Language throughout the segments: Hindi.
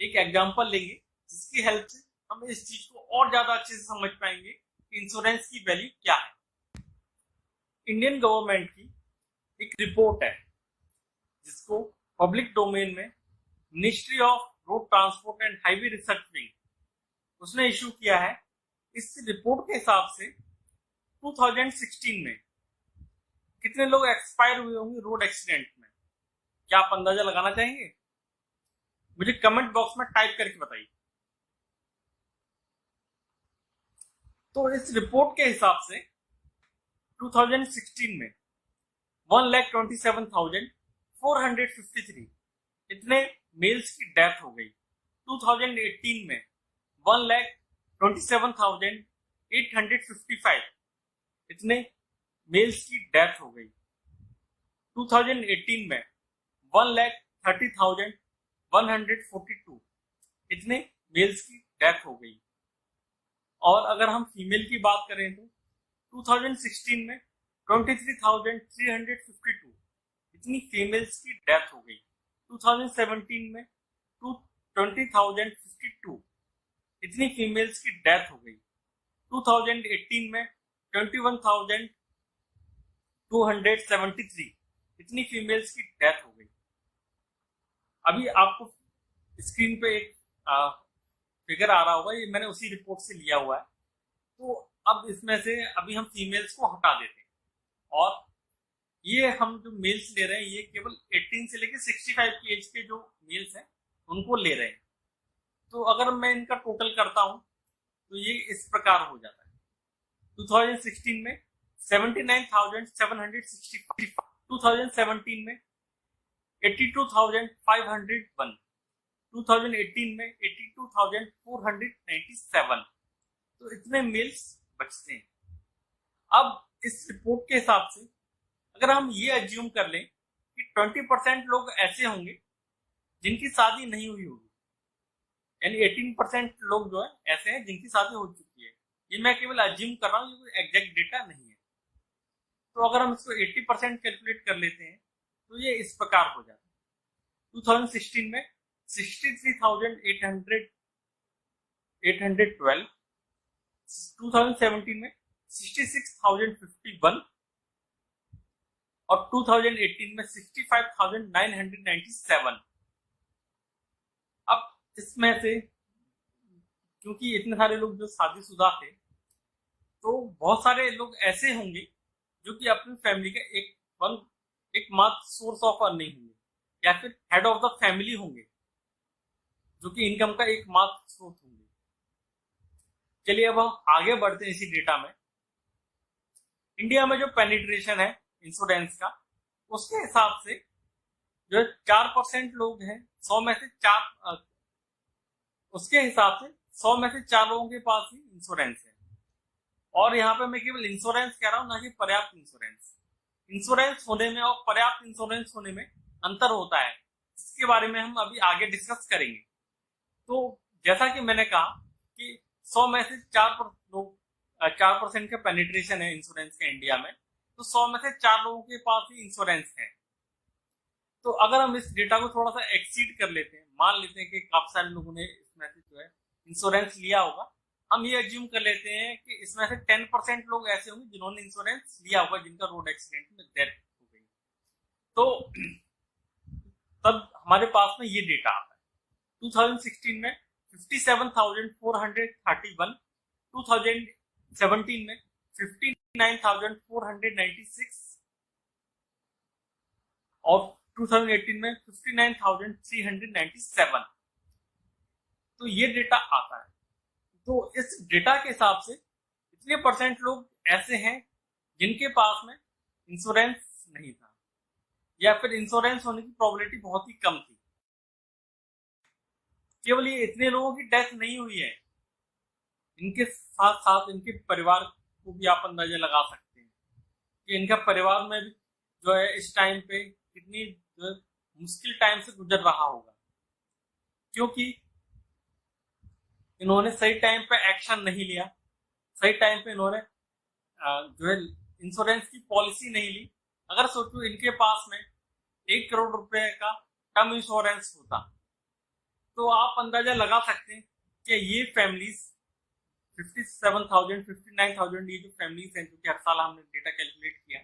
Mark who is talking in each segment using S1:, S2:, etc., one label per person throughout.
S1: एक एग्जांपल लेंगे जिसकी हेल्प से हम इस चीज को और ज्यादा अच्छे से समझ पाएंगे कि इंश्योरेंस की वैल्यू क्या है। इंडियन गवर्नमेंट की एक रिपोर्ट है जिसको पब्लिक डोमेन में ministry of road transport and highway research wing उसने इशू किया है। इस रिपोर्ट के हिसाब से 2016 में कितने लोग एक्सपायर हुए होंगे रोड एक्सीडेंट में, क्या आप अंदाजा लगाना चाहेंगे? मुझे कमेंट बॉक्स में टाइप करके बताइए। तो इस रिपोर्ट के हिसाब से 2016 में 1,27,453 इतने मेल्स की डेथ हो गई। 2018 में 1,27,855 इतने मेल्स की डेथ हो गई। 2018 में 1,30,142 इतने मेल्स की डेथ हो गई। और अगर हम फीमेल की बात करें तो 2016 में 23,352 इतनी फीमेल्स की डेथ हो गई। 2017 में 20,052 इतनी फीमेल्स की डेथ हो गई। 2018 में 21,273 इतनी फीमेल्स की डेथ हो गई। अभी आपको स्क्रीन पे एक फिगर आ रहा होगा, ये मैंने उसी रिपोर्ट से लिया हुआ है। तो अब इसमें से अभी हम फीमेल्स को हटा देते हैं और ये हम जो मेल्स ले रहे हैं ये केवल 18 से लेकर 65 की एज के जो मेल्स हैं उनको ले रहे हैं। तो अगर मैं इनका टोटल करता हूं तो ये इस प्रकार हो जाता है। 2016 में 79,765, 2017 में 82,501, 2018 में 82,497। तो इतने मेल्स बचते हैं। अब इस रिपोर्ट के हिसाब से अगर हम ये एज्यूम कर लें कि 20% लोग ऐसे होंगे जिनकी शादी नहीं हुई होगी, यानी 18% लोग जो है ऐसे हैं जिनकी शादी हो चुकी है। ये मैं केवल एज्यूम कर रहा हूँ, ये कोई एग्जैक्ट डेटा नहीं है। तो अगर हम इसको 80% कैलकुलेट कर लेते हैं तो ये इस प्रकार हो जाता है। 2016 में 63,812, 2017 में 66,051 और 2018 में 65,997। अब इसमें से क्योंकि इतने सारे लोग जो शादीशुदा थे तो बहुत सारे लोग ऐसे होंगे जो कि अपनी फैमिली का एक मात्र सोर्स ऑफ अर्निंग होंगे या फिर हेड ऑफ द फैमिली होंगे जो कि इनकम का एकमात्र स्रोत होंगे। चलिए अब हम आगे बढ़ते हैं इसी डेटा में। इंडिया में जो पेनिट्रेशन है इंश्योरेंस का उसके हिसाब से जो 4% लोग हैं 100 में से 4, उसके हिसाब से 100 में से 4 लोगों के पास ही इंश्योरेंस है। और यहाँ पे मैं केवल इंश्योरेंस कह रहा हूँ, ना कि पर्याप्त इंश्योरेंस। इंश्योरेंस होने में और पर्याप्त इंश्योरेंस होने में अंतर होता है, इसके बारे में हम अभी आगे डिस्कस करेंगे। तो जैसा कि मैंने कहा कि 100 में से 4% का पेनिट्रेशन है इंश्योरेंस का इंडिया में, तो 100 में से 4 लोगों के पास ही इंश्योरेंस है। तो अगर हम इस डेटा को थोड़ा सा एक्सीड कर लेते हैं, मान लेते हैं कि काफी सारे लोगों ने इसमें से जो है इंश्योरेंस लिया होगा, हम ये एज्यूम कर लेते हैं कि इसमें से 10% लोग ऐसे होंगे जिन्होंने इंश्योरेंस लिया होगा जिनका रोड एक्सीडेंट में डेथ हो गई। तो तब हमारे पास में ये डेटा आता है। 2016 में 57,431, 2017 में 59,496 और 2018 में 59,397। तो ये डेटा आता है। तो इस डेटा के हिसाब से इतने परसेंट लोग ऐसे हैं जिनके पास में इंश्योरेंस नहीं था या फिर इंश्योरेंस होने की प्रोबेबिलिटी बहुत ही कम थी। केवल ये इतने लोगों की डेथ नहीं हुई है, इनके साथ साथ इनके परिवार को भी आप अंदाजा लगा सकते हैं कि इनका परिवार में भी जो है इस टाइम पे कितनी जो है मुश्किल टाइम से गुजर रहा होगा, क्योंकि इन्होंने सही टाइम पे एक्शन नहीं लिया, सही टाइम पे इन्होंने जो है इंश्योरेंस की पॉलिसी नहीं ली। अगर सोचो इनके पास में 1 करोड़ रुपए का टर्म इंश्योरेंस होता तो आप अंदाजा लगा सकते हैं कि ये फैमिलीज 57,000 59,000 ये जो फैमिलीज हैं, जो कि हर साल हमने डेटा कैलकुलेट किया,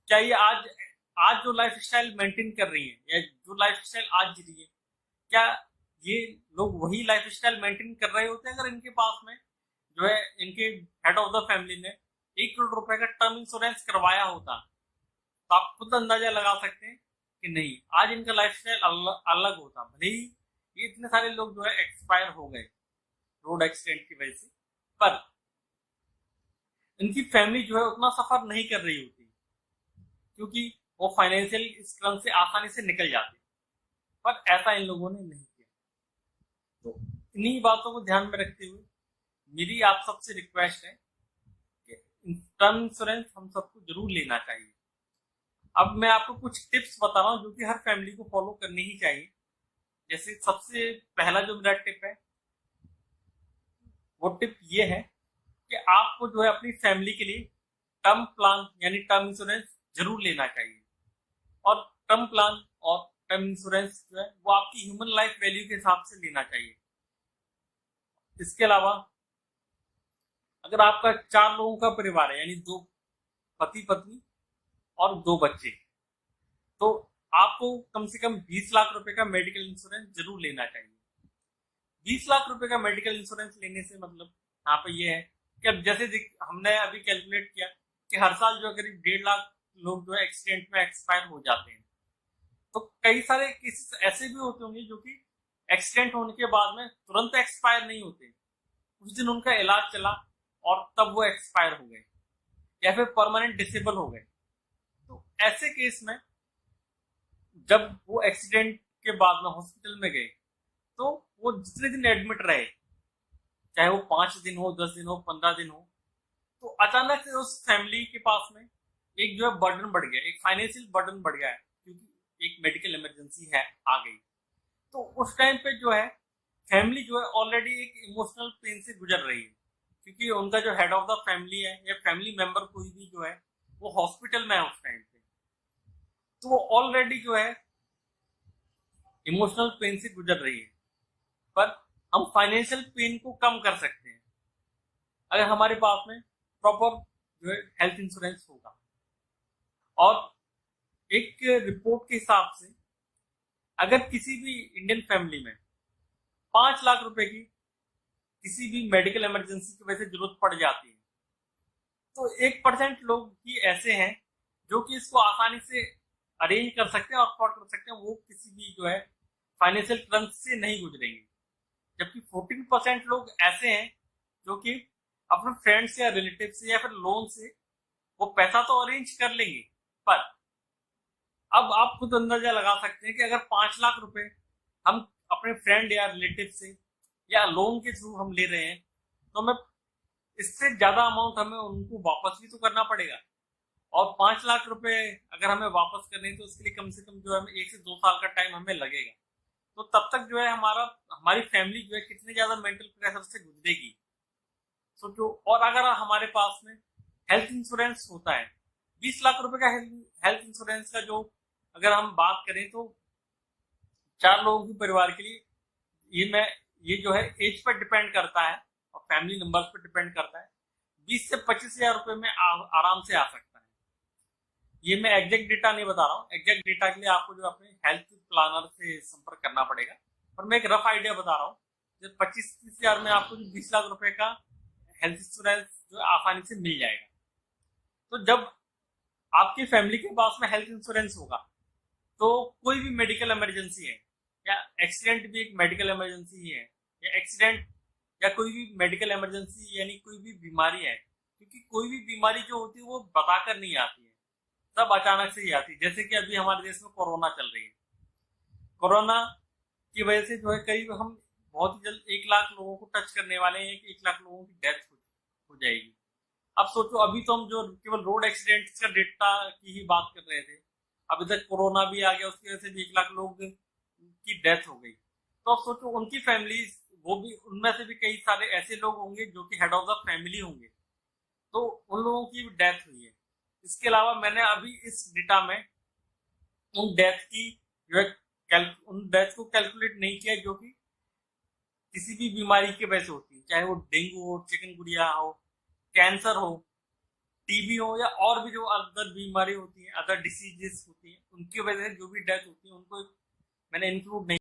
S1: क्या ये आज आज जो लाइफ स्टाइल मेंटेन कर रही है या जो लाइफ स्टाइल आज जी रही है, क्या ये लोग वही लाइफ स्टाइल मेंटेन कर रहे होते हैं अगर इनके पास में जो है इनके हेड ऑफ द फैमिली ने 1 करोड़ रुपए का टर्म इंश्योरेंस करवाया होता? तो आप खुद अंदाजा लगा सकते हैं कि नहीं, आज इनका लाइफ स्टाइल अलग होता। भले ही ये इतने सारे लोग जो है एक्सपायर हो गए रोड एक्सीडेंट की वजह से, पर इनकी फैमिली जो है उतना सफर नहीं कर रही होती, क्योंकि वो फाइनेंशियल स्ट्रगल से आसानी से निकल जाते। पर ऐसा इन लोगों ने नहीं किया। तो इन्हीं बातों को ध्यान में रखते हुए मेरी आप सबसे रिक्वेस्ट है कि टर्म इंश्योरेंस हम सबको जरूर लेना चाहिए। अब मैं आपको कुछ टिप्स बता रहा हूँ जो कि हर फैमिली को फॉलो करनी ही चाहिए। जैसे सबसे पहला जो मेरा टिप है, वो टिप ये है कि आपको जो है अपनी फैमिली के लिए टर्म प्लान यानी टर्म इंश्योरेंस जरूर लेना चाहिए। और टर्म प्लान और टर्म इंश्योरेंस जो है वो आपकी ह्यूमन लाइफ वैल्यू के हिसाब से लेना चाहिए। इसके अलावा अगर आपका 4 लोगों का परिवार है, यानी 2 पति पत्नी और 2 बच्चे, तो आपको कम से कम 20 लाख रुपए का मेडिकल इंश्योरेंस जरूर लेना चाहिए। 20 लाख रुपए का मेडिकल इंश्योरेंस लेने से मतलब यहाँ पे ये है कि अब जैसे हमने अभी कैलकुलेट किया कि हर साल जो करीब 1.5 लाख लोग जो है एक्सीडेंट में एक्सपायर हो जाते हैं। तो कई सारे केसेस ऐसे भी होते होंगे जो कि एक्सीडेंट होने के बाद में तुरंत एक्सपायर नहीं होते, कुछ दिन उनका इलाज चला और तब वो एक्सपायर हो गए या फिर परमानेंट डिसेबल हो गए। तो ऐसे केस में जब वो एक्सीडेंट के बाद में हॉस्पिटल में गए, तो वो जितने दिन एडमिट रहे, चाहे वो 5 दिन हो, 10 दिन हो, 15 दिन हो, तो अचानक से उस फैमिली के पास में एक जो है बर्डन बढ़ गया, एक फाइनेंशियल बर्डन बढ़ गया है, क्योंकि एक मेडिकल इमरजेंसी है आ गई। तो उस टाइम पे जो है फैमिली जो है ऑलरेडी एक इमोशनल पेन से गुजर रही है, क्योंकि उनका जो हेड ऑफ द फैमिली है या फैमिली मेंबर कोई भी जो है वो हॉस्पिटल में है उस टाइम पे। तो वो ऑलरेडी जो है इमोशनल पेन से गुजर रही है। पर हम फाइनेंशियल पेन को कम कर सकते हैं अगर हमारे पास में प्रॉपर जो है हेल्थ इंश्योरेंस होगा। और एक रिपोर्ट के हिसाब से अगर किसी भी इंडियन फैमिली में 5 लाख रुपए की किसी भी मेडिकल इमरजेंसी की वजह से जरूरत पड़ जाती है, तो 1% लोग ही ऐसे हैं जो कि इसको आसानी से अरेंज कर सकते हैं और अफोर्ड कर सकते हैं, वो किसी भी जो है फाइनेंशियल क्रंच से नहीं गुजरेंगे। जबकि 14% लोग ऐसे हैं जो कि अपने फ्रेंड्स या रिलेटिव से या फिर लोन से वो पैसा तो अरेंज कर लेंगे, पर अब आप खुद अंदाजा लगा सकते हैं कि अगर 5 लाख रुपए हम अपने फ्रेंड या रिलेटिव से या लोन के थ्रू हम ले रहे हैं, तो हमें इससे ज्यादा अमाउंट हमें उनको वापस भी तो करना पड़ेगा। और 5 लाख रुपए अगर हमें वापस करने हैं तो उसके लिए कम से कम जो है 1 से 2 साल का टाइम हमें लगेगा। तो तब तक जो है हमारी फैमिली जो है कितने ज्यादा मेंटल प्रेशर से गुजरेगी सोचो। और अगर हमारे पास में हेल्थ इंश्योरेंस होता है, 20 लाख रुपए का हेल्थ इंश्योरेंस का जो अगर हम बात करें तो 4 लोगों के परिवार के लिए ये जो है एज पर डिपेंड करता है और फैमिली नंबर्स पर डिपेंड करता है, 20 से 25 हजार रुपए में आराम से आ सकता है। ये मैं एग्जैक्ट डेटा नहीं बता रहा हूँ, एग्जैक्ट डेटा के लिए आपको जो अपने हेल्थ प्लानर से संपर्क करना पड़ेगा, पर मैं एक रफ आइडिया बता रहा हूँ। 25-30 हजार में आपको जो 20 लाख रुपए का हेल्थ इंश्योरेंस जो आसानी से मिल जाएगा। तो जब आपकी फैमिली के पास में हेल्थ इंश्योरेंस होगा तो कोई भी मेडिकल इमरजेंसी है या एक्सीडेंट भी एक मेडिकल इमरजेंसी ही है, या एक्सीडेंट या कोई भी मेडिकल इमरजेंसी यानी कोई भी बीमारी है, क्योंकि कोई भी बीमारी जो होती है वो बताकर नहीं आती है, सब अचानक से ही आती है। जैसे कि अभी हमारे देश में कोरोना चल रही है, कोरोना की वजह से जो है करीब हम बहुत ही जल्द 1 लाख लोगों को टच करने वाले हैं, 1 लाख लोगों की डेथ हो जाएगी। अब सोचो, अभी तो हम जो केवल रोड एक्सीडेंट का डेटा की ही बात कर रहे थे, अभी तक कोरोना भी आ गया, उसकी वजह से भी 1 लाख लोग की डेथ हो गई। तो अब सोचो उनकी फैमिली, वो भी उनमें से भी कई सारे ऐसे लोग होंगे जो कि हेड ऑफ द फैमिली होंगे, तो उन लोगों की भी डेथ हुई है। इसके अलावा मैंने अभी इस डेटा में उन डेथ की जो है उन डेथ को कैलकुलेट नहीं किया जो कि किसी भी बीमारी के वजह से होती है, चाहे वो डेंगू हो, चिकनगुनिया हो, कैंसर हो, टीबी हो, या और भी जो अदर बीमारी होती है, अदर डिसीजेस होती है, उनकी वजह से जो भी डेथ होती है उनको मैंने इंक्लूड नहीं